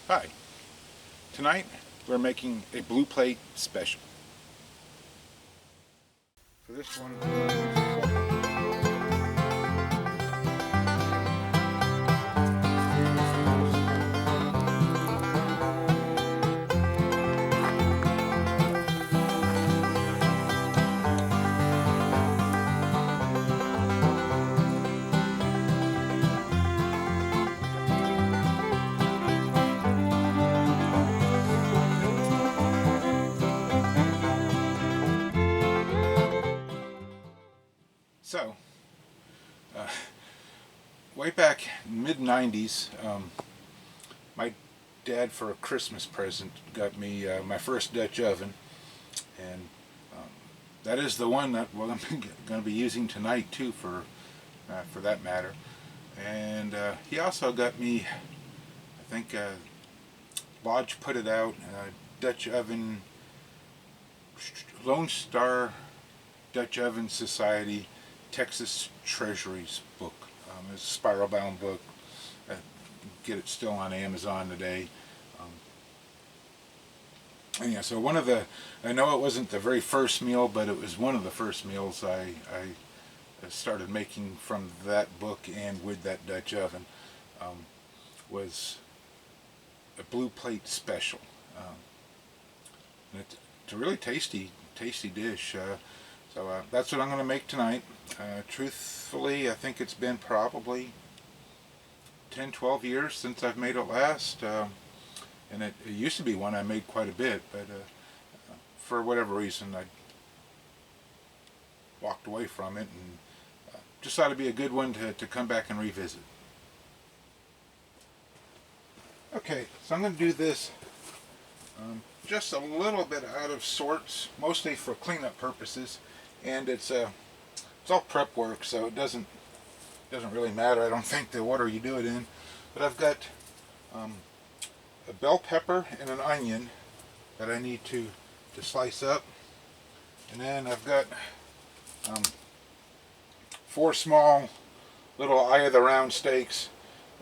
Hi, tonight we're making a blue plate special. For this one, so uh, way back mid 90s, my dad for a Christmas present got me my first Dutch oven, and um, that is the one that I'm going to be using tonight too, for that matter. And he also got me, I think Lodge put it out, Dutch oven, Lone Star Dutch Oven Society Texas Treasuries book. It's a spiral bound book. Get it still on Amazon today. Um, and yeah, so I know it wasn't the very first meal, but it was one of the first meals I started making from that book and with that Dutch oven, was a blue plate special. Um, and it's a really tasty dish. So that's what I'm going to make tonight. Truthfully, I think it's been probably 10, 12 years since I've made it last. And it used to be one I made quite a bit, but for whatever reason I walked away from it, and just thought it'd be a good one to come back and revisit. Okay, so I'm going to do this just a little bit out of sorts, mostly for cleanup purposes, and it's all prep work, so it doesn't really matter. I don't think the order you do it in, but I've got a bell pepper and an onion that I need to slice up, and then I've got 4 small little eye of the round steaks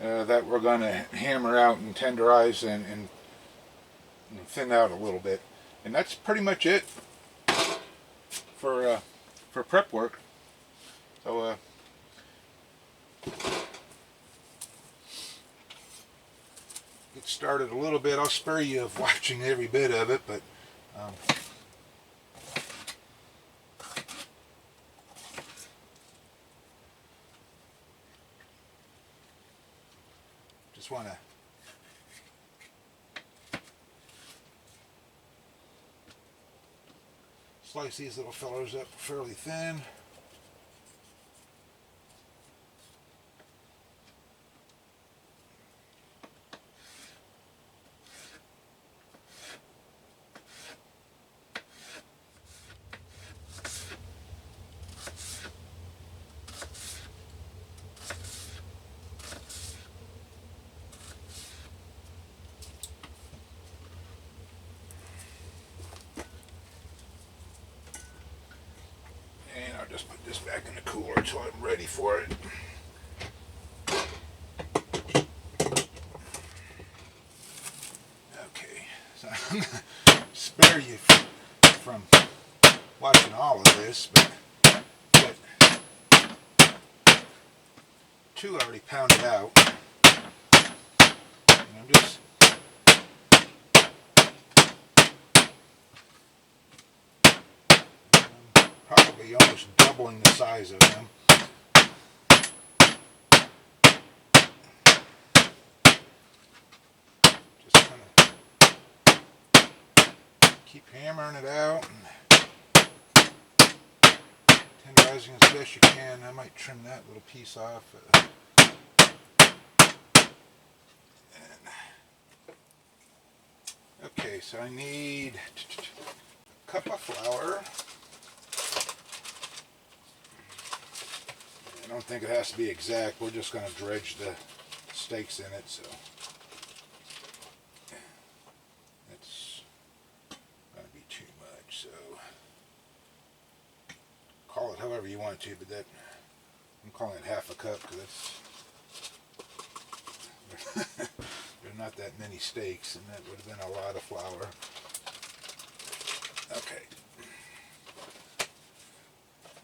that we're going to hammer out and tenderize and thin out a little bit, and that's pretty much it for prep work. So get started a little bit. I'll spare you of watching every bit of it, but just want to slice these little fellers up fairly thin. And I'll just put this back in the cooler until I'm ready for it. Okay, so I'm going to spare you from watching all of this, but I've got 2 already pounded out. And I'm just probably almost doubling the size of them. Just kind of keep hammering it out and tenderizing as best you can. I might trim that little piece off. Okay, so I need a cup of flour. I don't think it has to be exact. We're just going to dredge the steaks in it, so that's going to be too much. So call it however you want to, but that I'm calling it half a cup because that's they're not that many steaks, and that would have been a lot of flour. Okay.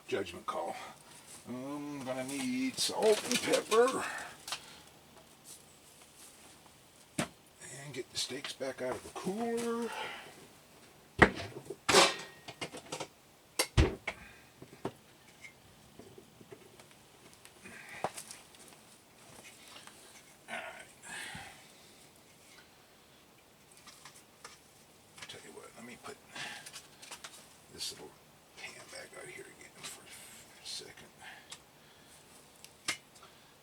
Judgment call. I'm gonna need salt and pepper. And get the steaks back out of the cooler.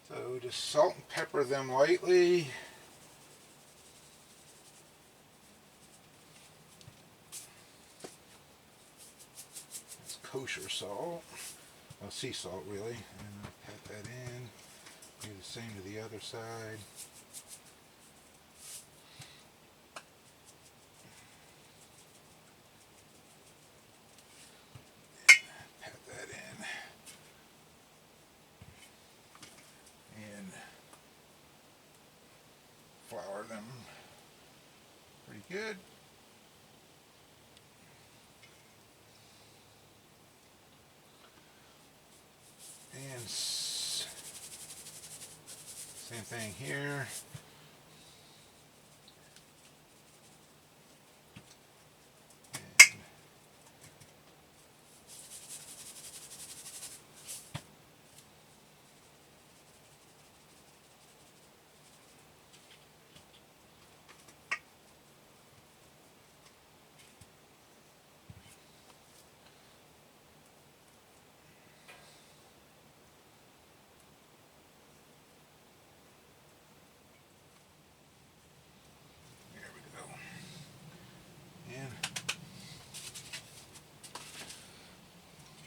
So just salt and pepper them lightly. It's kosher salt, well, sea salt really, and I'll pat that in. Do the same to the other side. Pat that in. And flour them pretty good. And same thing here.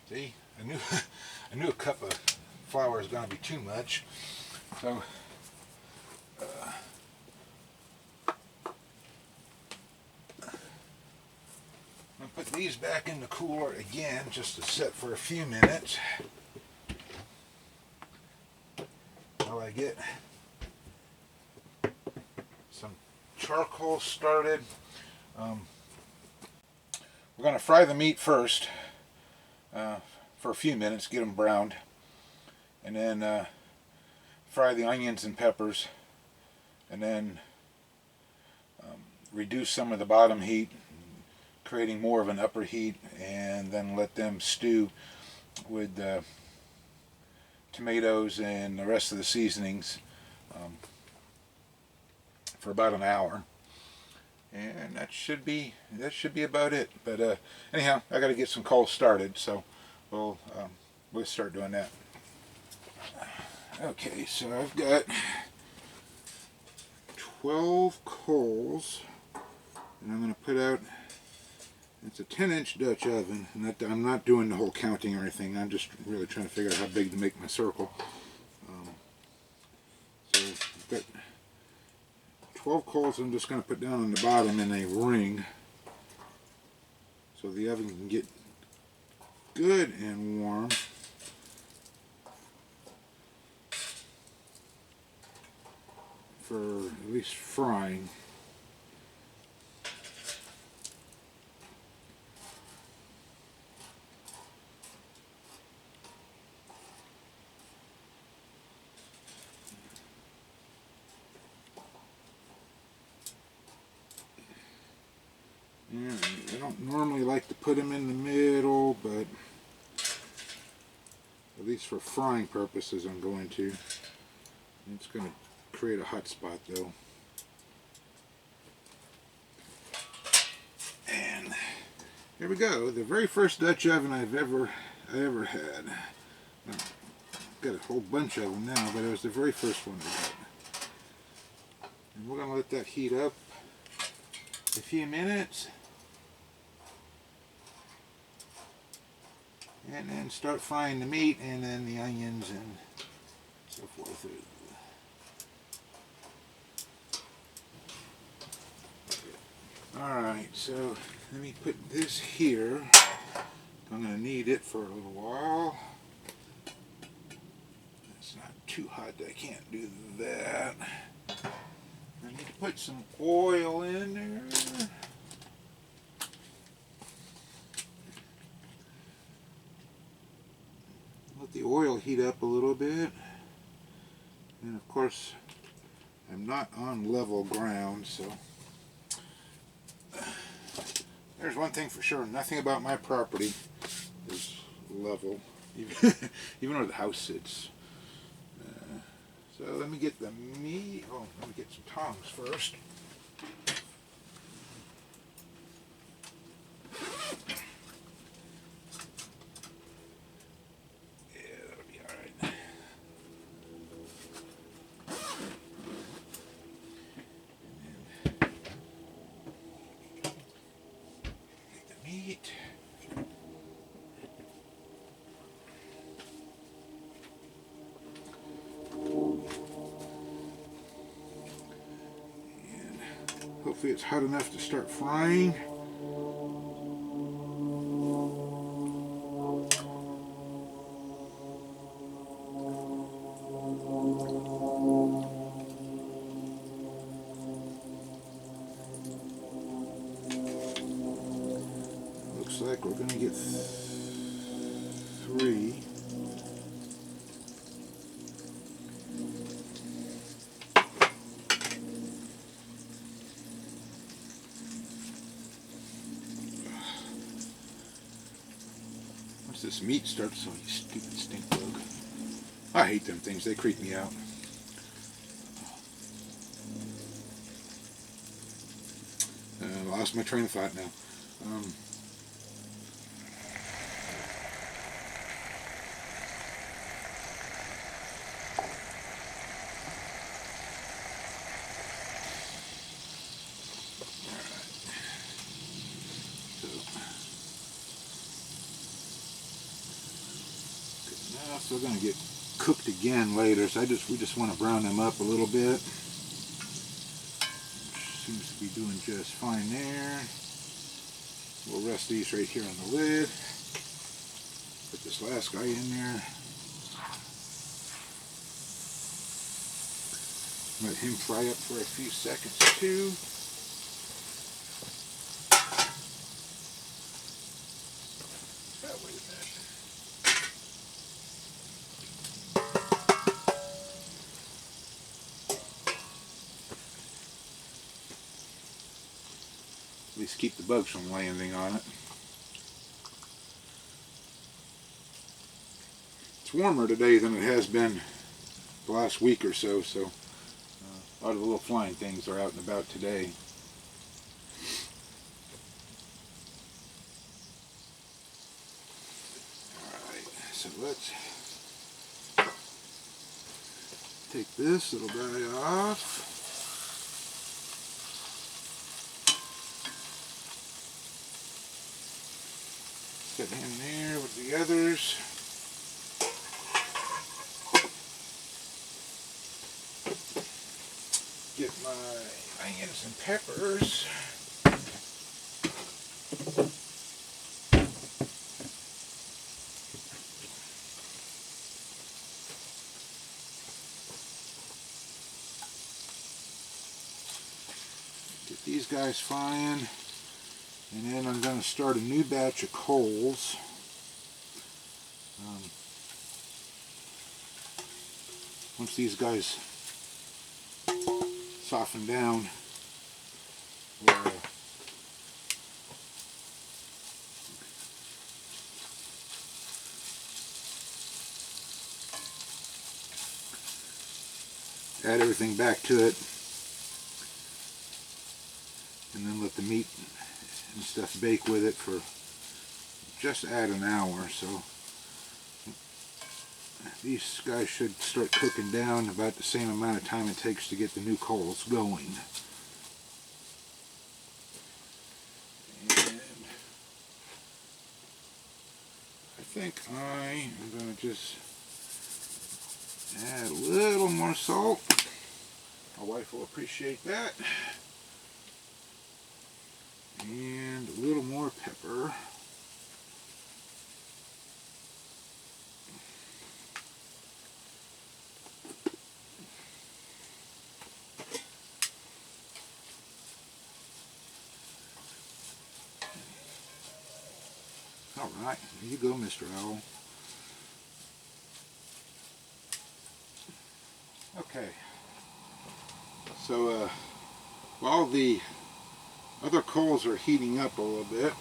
See, I knew a cup of flour is going to be too much, so I'm going to put these back in the cooler again just to sit for a few minutes while I get some charcoal started. We're going to fry the meat first. For a few minutes, get them browned, and then fry the onions and peppers, and then reduce some of the bottom heat, creating more of an upper heat, and then let them stew with tomatoes and the rest of the seasonings for about an hour. And that should be about it. But anyhow, I got to get some coals started, so we'll start doing that. Okay, so I've got 12 coals, and I'm going to put out. It's a 10-inch Dutch oven, and I'm not doing the whole counting or anything. I'm just really trying to figure out how big to make my circle. So I've got 12 coals I'm just going to put down on the bottom in a ring so the oven can get good and warm. For at least frying. I don't normally like to put them in the middle, but at least for frying purposes I'm going to. It's going to create a hot spot though. And here we go, the very first Dutch oven I ever had. Now, I've got a whole bunch of them now, but it was the very first one I got. And we're going to let that heat up a few minutes. And then start frying the meat and then the onions and so forth. Alright, so let me put this here. I'm going to need it for a little while. It's not too hot that I can't do that. I need to put some oil in there. Let the oil heat up a little bit. And of course, I'm not on level ground, so there's one thing for sure, nothing about my property is level, even where the house sits. So let me get the meat. Oh, let me get some tongs first. Yeah, that'll be all right. Get the meat. Hopefully it's hot enough to start frying. Looks like we're going to get 3. Once this meat starts, oh, you stupid stink bug. I hate them things, they creep me out. I lost my train of thought now. So we're going to get cooked again later, so we just want to brown them up a little bit. Seems to be doing just fine there. We'll rest these right here on the lid. Put this last guy in there. Let him fry up for a few seconds too. Wait a minute. At least keep the bugs from landing on it. It's warmer today than it has been the last week or so, so a lot of the little flying things are out and about today. Alright, so let's take this little guy off. Get in there with the others. Get my onions and peppers. Get these guys frying. And then I'm going to start a new batch of coals. Once these guys soften down, we'll add everything back to it, and then let the meat and stuff bake with it for just add an hour. So these guys should start cooking down about the same amount of time it takes to get the new coals going. And I think I am going to just add a little more salt. My wife will appreciate that. And a little more pepper. All right, there you go, Mr. Owl. Okay, so while the other coals are heating up a little bit,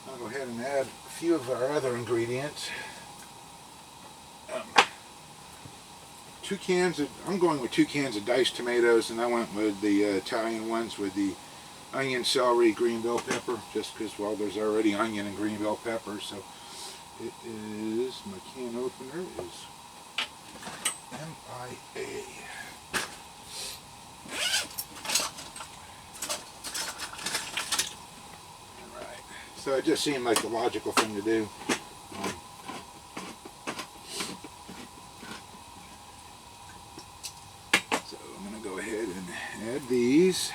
I'll go ahead and add a few of our other ingredients. I'm going with 2 cans of diced tomatoes, and I went with the Italian ones with the onion, celery, green bell pepper, just because, well, there's already onion and green bell pepper. So it is, my can opener is MIA. Alright, so it just seemed like the logical thing to do. So I'm going to go ahead and add these.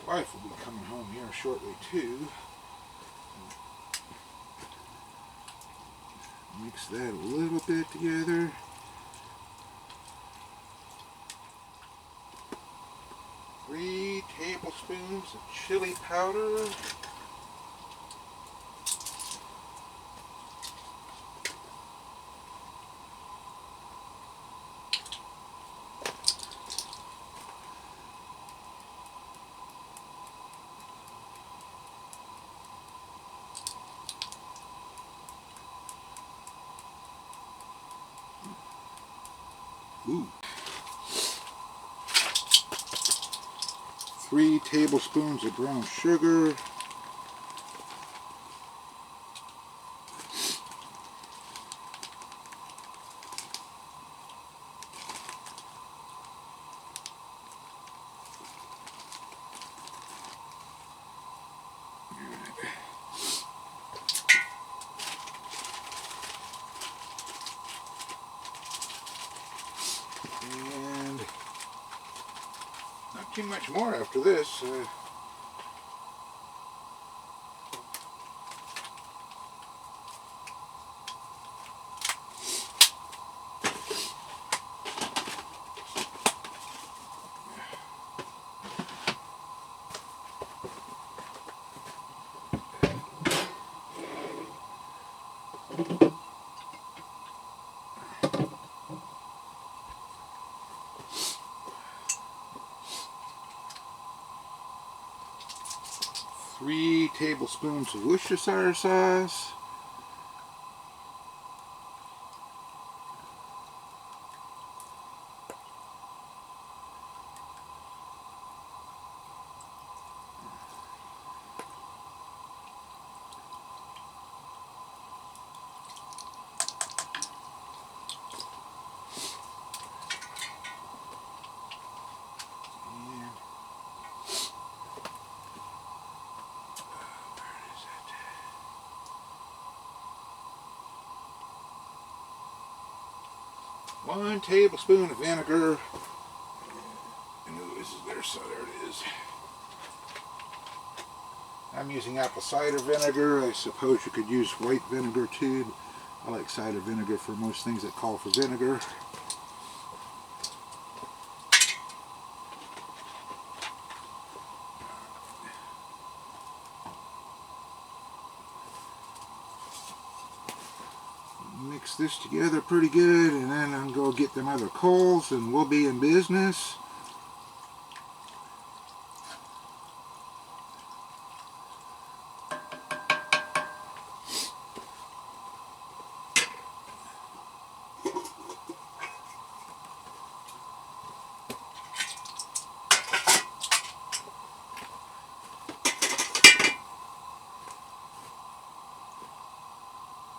My wife will be coming home here shortly too. Mix that a little bit together. Three tablespoons of chili powder. Ooh. 3 tablespoons of brown sugar. And not too much more after this. 3 tablespoons of Worcestershire sauce. One tablespoon of vinegar. And this is there, so there it is. I'm using apple cider vinegar. I suppose you could use white vinegar too. I like cider vinegar for most things that call for vinegar. Mix this together pretty good, and then I'm going to get them other coals and we'll be in business.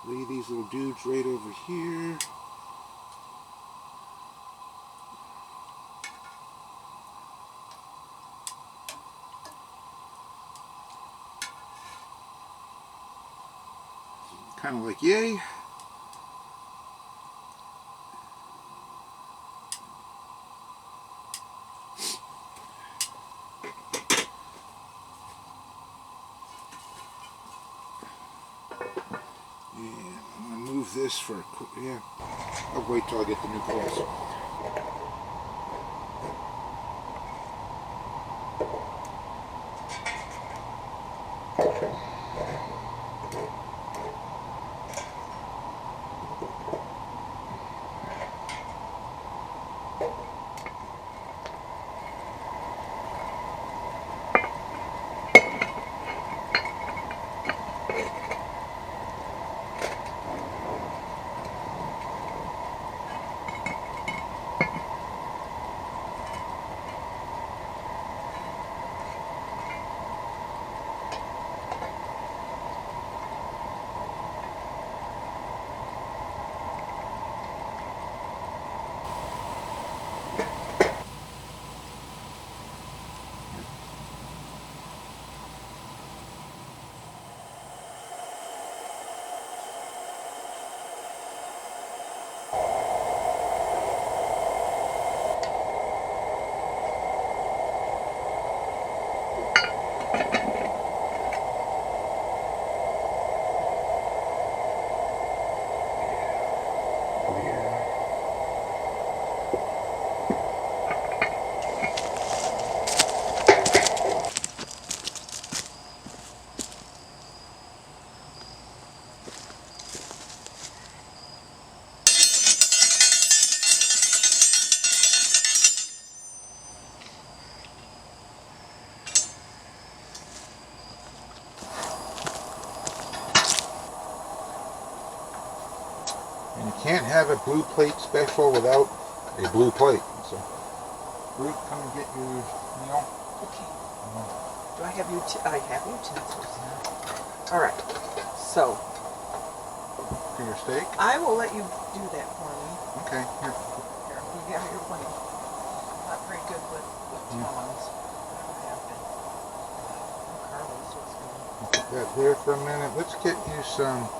Lay these little dudes right over here. Kind of like yay. this for, yeah, I'll wait till I get the new coils. And you can't have a blue plate special without a blue plate. So, Ruth, come and get your meal. Okay. Do I have I have utensils now. All right. So. For your steak? I will let you do that for me. Okay. Here. Here, you got your plate. I'm not very good with tongs. I don't have been. Karl is what's good. Put that there for a minute. Let's get you some.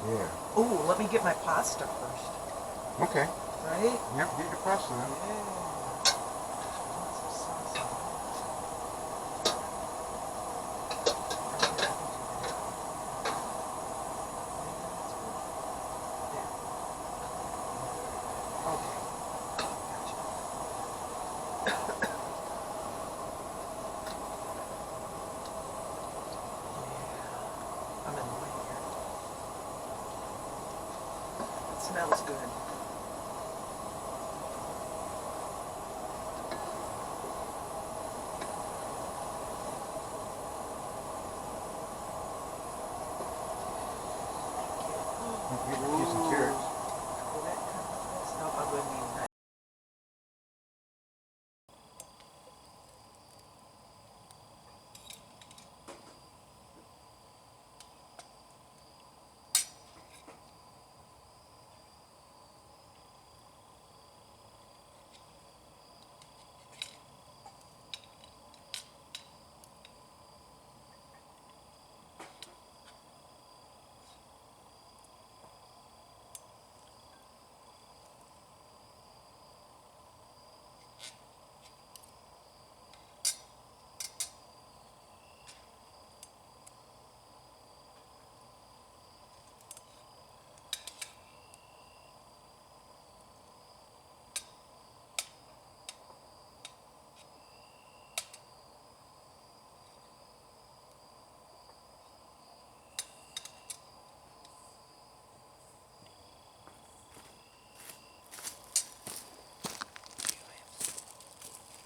Yeah. Oh, let me get my pasta first. Okay. Right? Yep, get your pasta then. Yeah. Smells good. Use some carrots. Will that come with this? No, I wouldn't even.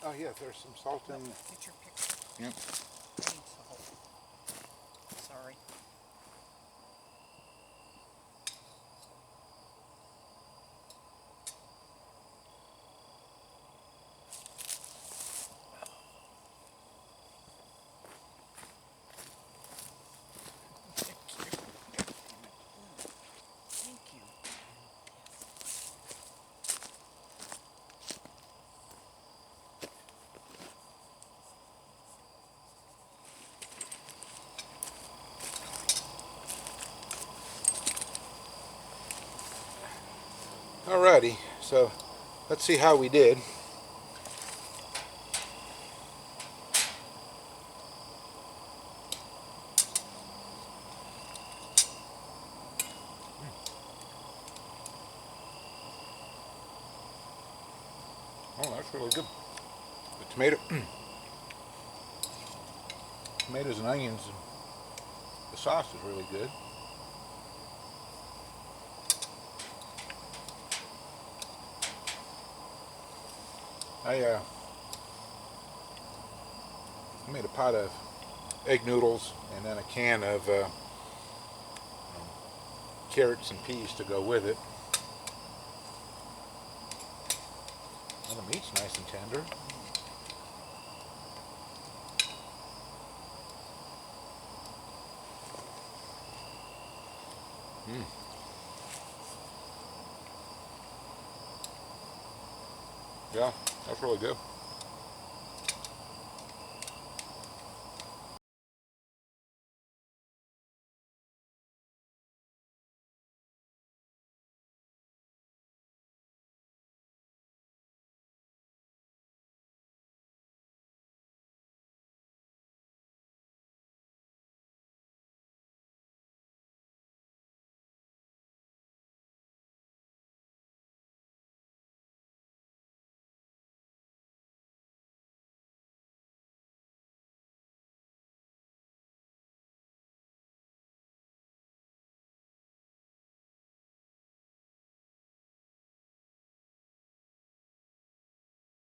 Oh yeah, there's some salt in. Get your picture. Yep. I need salt. Sorry. Thank you. Alrighty, so let's see how we did. Oh, that's really good. The tomato, tomatoes and onions, and the sauce is really good. I made a pot of egg noodles and then a can of carrots and peas to go with it. And the meat's nice and tender. Mm. Yeah, that's really good.